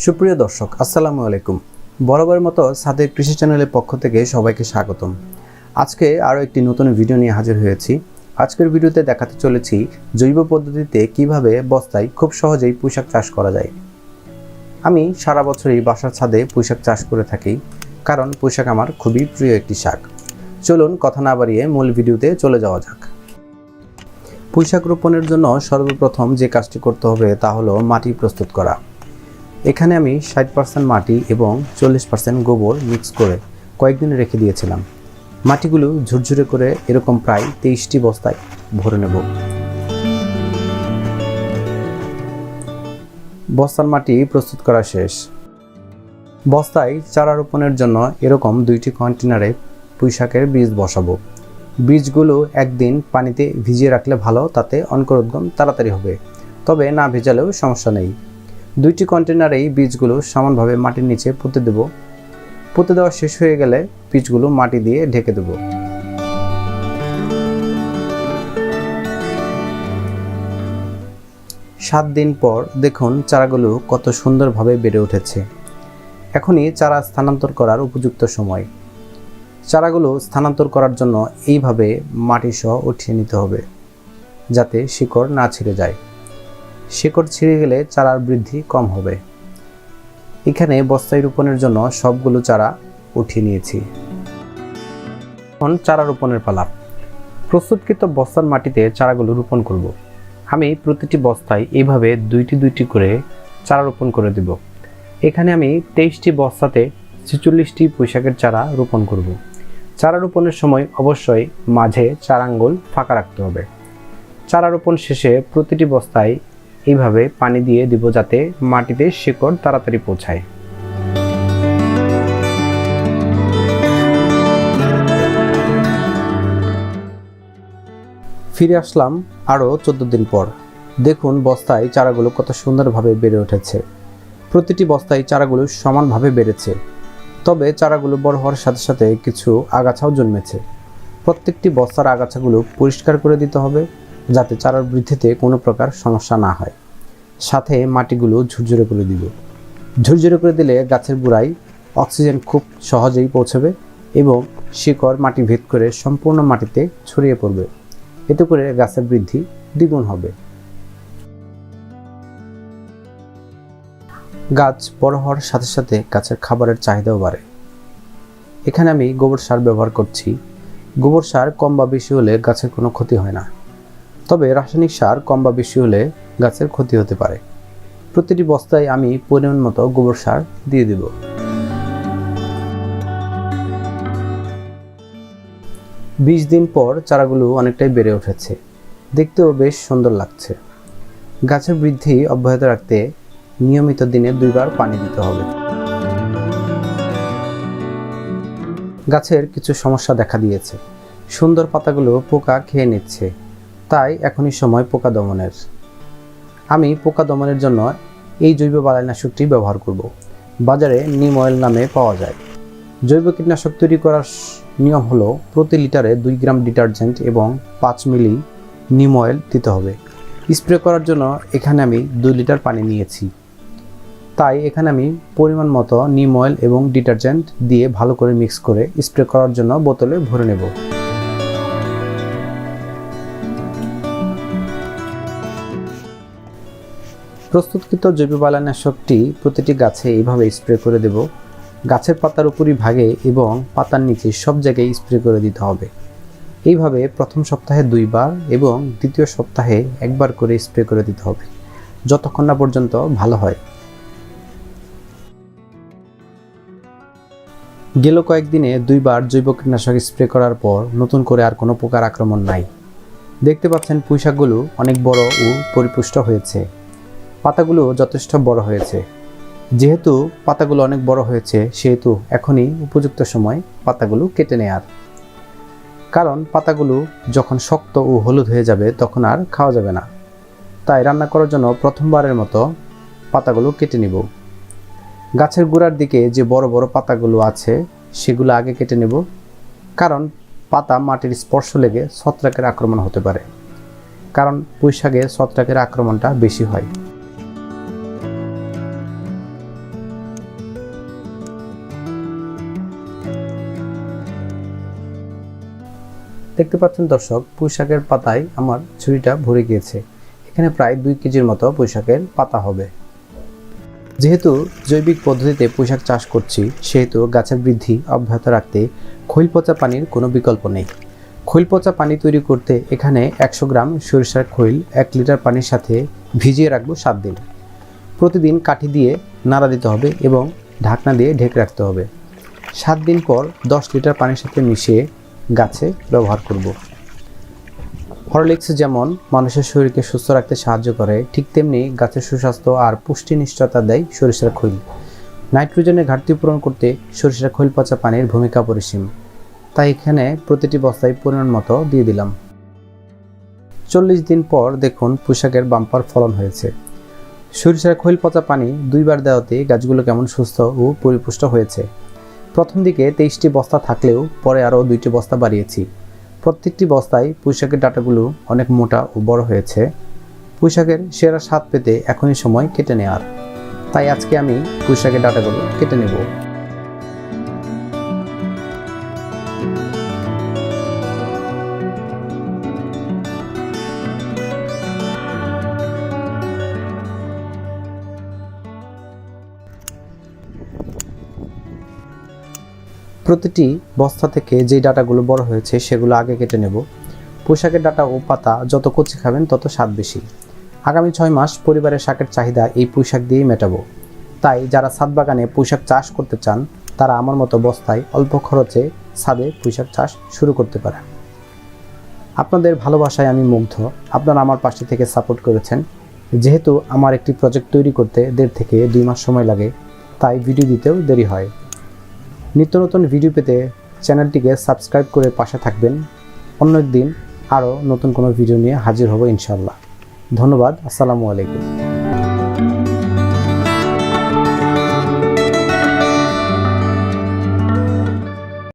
সুপ্রিয় দর্শক, আসসালামু আলাইকুম। বরাবরের মতো সাদের কৃষি চ্যানেলের পক্ষ থেকে সবাইকে স্বাগতম। আজকে আরও একটি নতুন ভিডিও নিয়ে হাজির হয়েছি। আজকের ভিডিওতে দেখাতে চলেছি জৈব পদ্ধতিতে কিভাবে বস্তায় খুব সহজেই পুঁইশাক চাষ করা যায়। আমি সারা বছরই বাসার ছাদে পুঁইশাক চাষ করে থাকি, কারণ পুঁইশাক আমার খুবই প্রিয় একটি শাক। চলুন কথা না বাড়িয়ে মূল ভিডিওতে চলে যাওয়া যাক। পুঁইশাক রোপণের জন্য সর্বপ্রথম যে কাজটি করতে হবে তা হলো মাটি প্রস্তুত করা। এখানে আমি 60% মাটি এবং 40% গোবর মিক্স করে কয়েকদিন রেখে দিয়েছিলাম। মাটিগুলো ঝুরঝুরে করে এরকম প্রায় 23টি বস্তায় ভরে নেব। বস্তার মাটি প্রস্তুত করা শেষ। বস্তায় চারা রোপণের জন্য এরকম 2টি কন্টেনারে পুঁইশাকের বীজ বসাবো। বীজগুলো একদিন পানিতে ভিজিয়ে রাখলে ভালো, তাতে অঙ্কুরোদ্গম তাড়াতাড়ি হবে। তবে না ভেজালেও সমস্যা নেই। 2টি কন্টেনারেই বীজগুলো সমানভাবে মাটির নিচে পুঁতে দেব। পুঁতে দেওয়া শেষ হয়ে গেলে বীজগুলো মাটি দিয়ে ঢেকে দেব। 7 দিন পর দেখুন চারাগুলো কত সুন্দরভাবে বেড়ে উঠেছে। এখনই চারা স্থানান্তর করার উপযুক্ত সময়। চারাগুলো স্থানান্তর করার জন্য এইভাবে মাটি সহ উঠিয়ে নিতে হবে, যাতে শিকড় না ছিঁড়ে যায়। শিকড় ছিঁড়ে গেলে চারার বৃদ্ধি কম হবে। এখানে বস্তায় রোপণের জন্য সবগুলো চারা উঠিয়ে নিয়েছি। এখন চারা রোপণের পালা। প্রস্তুতকৃত বস্তার মাটিতে চারাগুলো রোপণ করব। আমি প্রতিটি বস্তায় এইভাবে 2টি করে চারা রোপণ করে দেব। এখানে আমি 23টি বস্তাতে 46টি পুঁইশাকের চারা রোপণ করব। চারা রোপণের সময় অবশ্যই মাঝে 4 আঙ্গুল ফাঁকা রাখতে হবে। চারা রোপণ শেষে প্রতিটি বস্তায় এইভাবে পানি দিয়ে দিব, যাতে মাটিতে শিকড় তাড়াতাড়ি পৌঁছায়। ফিরে আসলাম আরও 14 দিন পর। দেখুন বস্তায় চারাগুলো কত সুন্দরভাবে বেড়ে উঠেছে। প্রতিটি বস্তায় চারাগুলো সমানভাবে বেড়েছে। তবে চারাগুলো বড় হওয়ার সাথে সাথে কিছু আগাছাও জন্মেছে। প্রত্যেকটি বস্তার আগাছাগুলো পরিষ্কার করে দিতে হবে, যাতে চারার বৃদ্ধিতে কোনো প্রকার সমস্যা না হয়। সাথে মাটিগুলো ঝুরঝুরে করে দিব। ঝুরঝুরে করে দিলে গাছের গোড়ায় অক্সিজেন খুব সহজেই পৌঁছবে এবং শিকড় মাটি ভেদ করে সম্পূর্ণ মাটিতে ছড়িয়ে পড়বে। এতে করে গাছের বৃদ্ধি দ্বিগুণ হবে। গাছ বড় হওয়ার সাথে সাথে গাছের খাবারের চাহিদাও বাড়ে। এখানে আমি গোবর সার ব্যবহার করছি। গোবর সার কম বা বেশি হলে গাছের কোনো ক্ষতি হয় না, তবে রাসায়নিক সার কম বা বেশি হলে গাছের ক্ষতি হতে পারে। প্রতিটি বস্তায় আমি পরিমাণ মতো গোবর সার দিয়ে দেব। বিশ দিন পর চারাগুলো অনেকটাই বেড়ে উঠেছে। দেখতেও বেশ সুন্দর লাগছে। গাছের বৃদ্ধি অব্যাহত রাখতে নিয়মিত দিনে 2 বার পানি দিতে হবে। গাছের কিছু সমস্যা দেখা দিয়েছে। সুন্দর পাতাগুলো পোকা খেয়ে নিচ্ছে, তাই এখনই সময় পোকা দমনের। আমি পোকা দমনের জন্য এই জৈব বালাইনাশকটি ব্যবহার করব। বাজারে নিম অয়েল নামে পাওয়া যায়। জৈব কীটনাশক তৈরি করার নিয়ম হলো প্রতি লিটারে 2 গ্রাম ডিটারজেন্ট এবং 5 মিলি নিম অয়েল দিতে হবে। স্প্রে করার জন্য এখানে আমি 2 লিটার পানি নিয়েছি, তাই এখানে আমি পরিমাণ মতো নিম অয়েল এবং ডিটারজেন্ট দিয়ে ভালো করে মিক্স করে স্প্রে করার জন্য বোতলে ভরে নেব। প্রস্তুতকৃত জৈব বালাইনাশকটি প্রতিটি গাছে এইভাবে স্প্রে করে দেব। গাছের পাতার উপরিভাগে এবং পাতার নিচে সব জায়গায় স্প্রে করে দিতে হবে। এইভাবে প্রথম সপ্তাহে 2 বার এবং দ্বিতীয় সপ্তাহে 1 বার করে স্প্রে করে দিতে হবে, যতক্ষণ না পর্যন্ত ভালো হয়। গেল কয়েকদিনে 2 বার জৈব কীটনাশক স্প্রে করার পর নতুন করে আর কোনো পোকার আক্রমণ নাই। দেখতে পাচ্ছেন পুঁইশাকগুলো অনেক বড় ও পরিপুষ্ট হয়েছে। পাতাগুলো যথেষ্ট বড় হয়েছে। যেহেতু পাতাগুলো অনেক বড় হয়েছে, সেহেতু এখনই উপযুক্ত সময় পাতাগুলো কেটে নেয়ার। কারণ পাতাগুলো যখন শক্ত ও হলুদ হয়ে যাবে তখন আর খাওয়া যাবে না। তাই রান্না করার জন্য প্রথমবারের মতো পাতাগুলো কেটে নিব। গাছের গোড়ার দিকে যে বড় বড় পাতাগুলো আছে সেগুলো আগে কেটে নেব, কারণ পাতা মাটির স্পর্শ লেগে ছত্রাকের আক্রমণ হতে পারে। কারণ পুঁইশাকে ছত্রাকের আক্রমণটা বেশি হয়। দেখতে পাচ্ছেন দর্শক, পুঁইশাকের পাতায় আমার ঝুড়িটা ভরে গিয়েছে। এখানে প্রায় 2 কেজির মতো পুঁইশাকের পাতা হবে। যেহেতু জৈবিক পদ্ধতিতে পুঁইশাক চাষ করছি, সেহেতু গাছের বৃদ্ধি অব্যাহত রাখতে খৈল পচা পানির কোনো বিকল্প নেই। খৈল পচা পানি তৈরি করতে এখানে 100 গ্রাম সরিষার খৈল 1 লিটার পানির সাথে ভিজিয়ে রাখবো 7 দিন। প্রতিদিন কাঠি দিয়ে নাড়া দিতে হবে এবং ঢাকনা দিয়ে ঢেকে রাখতে হবে। 7 দিন পর 10 লিটার পানির সাথে মিশিয়ে গাছে ব্যবহার করব। হরলিক্স যেমন মানুষের শরীরকে সুস্থ রাখতে সাহায্য করে, ঠিক তেমনি গাছের সুস্বাস্থ্য আর পুষ্টি নিশ্চয়তা দেয় সরিষার খৈল। নাইট্রোজেনের ঘাটতি পূরণ করতে সরিষার খৈল পচা পানির ভূমিকা অপরিসীম। তাই এখানে প্রতিটি বস্তায় পরিমাণ মতো দিয়ে দিলাম। 40 দিন পর দেখুন পুঁইশাকের বাম্পার ফলন হয়েছে। সরিষার খৈল পচা পানি 2 বার দেওয়াতে গাছগুলো কেমন সুস্থ ও পরিপুষ্ট হয়েছে। প্রথম দিকে 23টি বস্তা থাকলেও পরে আরও 2টি বস্তা বাড়িয়েছি। প্রত্যেকটি বস্তায় পুঁইশাকের ডাঁটাগুলো অনেক মোটা ও বড় হয়েছে। পুঁইশাকের সেরা স্বাদ পেতে এখনই সময় কেটে নেওয়ার। তাই আজকে আমি পুঁইশাকের ডাঁটাগুলো কেটে নেব। প্রতিটি বস্তা থেকে যেই ডাঁটাগুলো বড় হয়েছে সেগুলো আগে কেটে নেব। পুঁইশাকের ডাঁটা ও পাতা যত কচি খাবেন তত স্বাদ বেশি। আগামী 6 মাস পরিবারের শাকের চাহিদা এই পুঁইশাক দিয়েই মেটাবো। তাই যারা ছাদ বাগানে পুঁইশাক চাষ করতে চান তারা আমার মতো বস্তায় অল্প খরচে ছাদে পুঁইশাক চাষ শুরু করতে পারেন। আপনাদের ভালোবাসায় আমি মুগ্ধ। আপনারা আমার পাশে থেকে সাপোর্ট করেছেন। যেহেতু আমার একটি প্রজেক্ট তৈরি করতে 1.5 থেকে 2 মাস সময় লাগে, তাই ভিডিও দিতেও দেরি হয়। নিত্য নতুন ভিডিও পেতে চ্যানেলটিকে সাবস্ক্রাইব করে পাশে থাকবেন। অন্য একদিন আরও নতুন কোনো ভিডিও নিয়ে হাজির হব ইনশাআল্লাহ। ধন্যবাদ। আসসালামু আলাইকুম।